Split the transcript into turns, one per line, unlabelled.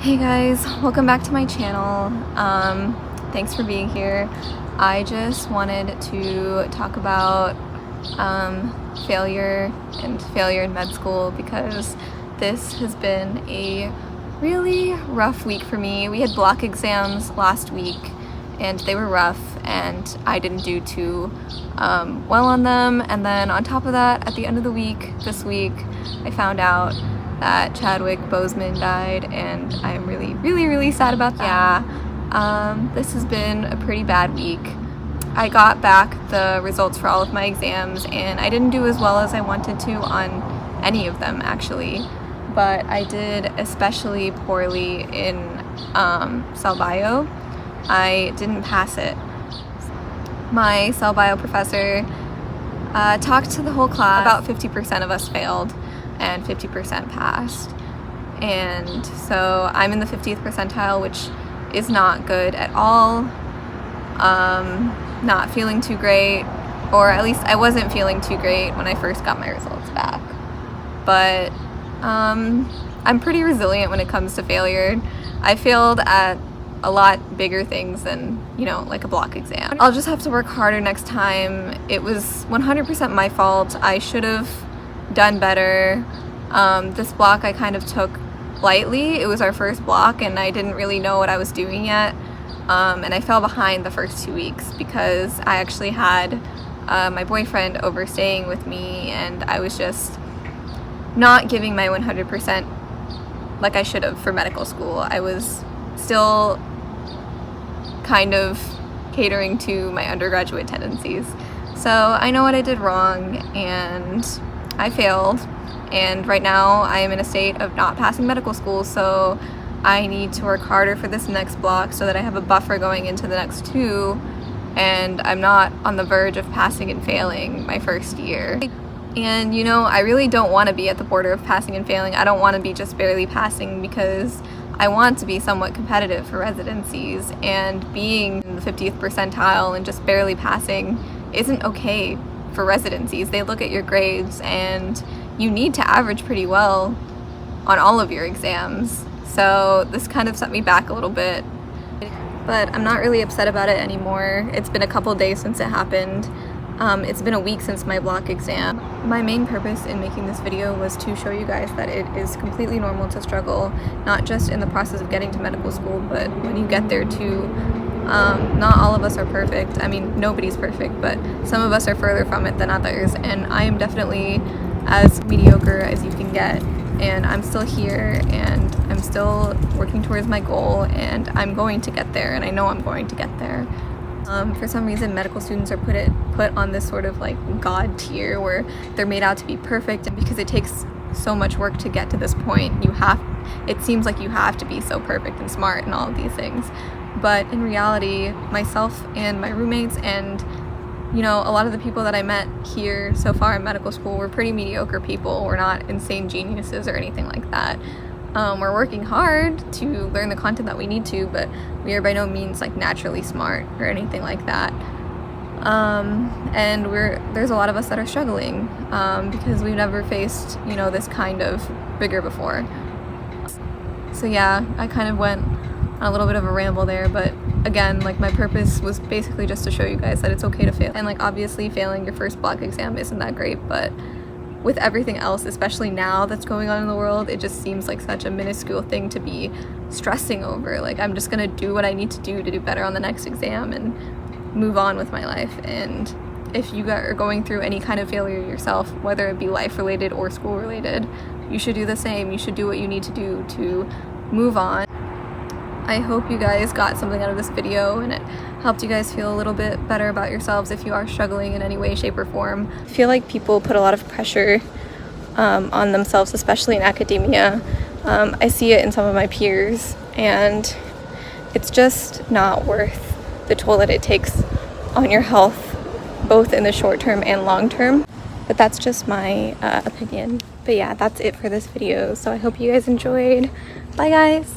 Hey guys, welcome back to my channel. Thanks for being here. I just wanted to talk about failure in med school because this has been a really rough week for me. We had block exams last week and they were rough and I didn't do too well on them, and then on top of that, at the end of the week, this week, I found out that Chadwick Boseman died, and I'm really sad about that. Yeah, this has been a pretty bad week. I got back the results for all of my exams, and I didn't do as well as I wanted to on any of them, actually. But I did especially poorly in cell bio. I didn't pass it. My cell bio professor talked to the whole class. About 50% of us failed and 50% passed, and so I'm in the 50th percentile, which is not good at all. Not feeling too great, or at least I wasn't feeling too great when I first got my results back, but I'm pretty resilient when it comes to failure. I failed at a lot bigger things than, you know, like a block exam. I'll just have to work harder next time. It was 100% my fault. I should have done better. This block I kind of took lightly. It was our first block and I didn't really know what I was doing yet, and I fell behind the first 2 weeks because I actually had my boyfriend over staying with me, and I was just not giving my 100% like I should have for medical school. I was still kind of catering to my undergraduate tendencies. So I know what I did wrong and I failed, and right now I am in a state of not passing medical school, so I need to work harder for this next block so that I have a buffer going into the next two and I'm not on the verge of passing and failing my first year. And you know, I really don't want to be at the border of passing and failing. I don't want to be just barely passing, because I want to be somewhat competitive for residencies, and being in the 50th percentile and just barely passing isn't okay for residencies. They look at your grades and you need to average pretty well on all of your exams. So this kind of set me back a little bit, but I'm not really upset about it anymore. It's been a couple days since it happened. It's been a week since my block exam. My main purpose in making this video was to show you guys that it is completely normal to struggle, not just in the process of getting to medical school, but when you get there too. Not all of us are perfect. I mean, nobody's perfect, but some of us are further from it than others, and I am definitely as mediocre as you can get, and I'm still here and I'm still working towards my goal, and I'm going to get there, and I know I'm going to get there. For some reason, medical students are put on this sort of like god tier where they're made out to be perfect, and because it takes so much work to get to this point, it seems like you have to be so perfect and smart and all of these things. But in reality, myself and my roommates and, you know, a lot of the people that I met here so far in medical school were pretty mediocre people. We're not insane geniuses or anything like that. We're working hard to learn the content that we need to, but we are by no means like naturally smart or anything like that. And there's a lot of us that are struggling because we've never faced, you know, this kind of rigor before. So yeah, I kind of went on a little bit of a ramble there, but again, like, my purpose was basically just to show you guys that it's okay to fail. And like, obviously failing your first block exam isn't that great, but with everything else, especially now that's going on in the world, it just seems like such a minuscule thing to be stressing over. Like, I'm just gonna do what I need to do better on the next exam and move on with my life. And if you are going through any kind of failure yourself, whether it be life related or school related, you should do the same. You should do what you need to do to move on. I hope you guys got something out of this video and it helped you guys feel a little bit better about yourselves if you are struggling in any way, shape, or form. I feel like people put a lot of pressure on themselves, especially in academia. I see it in some of my peers, and it's just not worth the toll that it takes on your health, both in the short term and long term. But that's just my opinion. But yeah, that's it for this video. So I hope you guys enjoyed. Bye guys!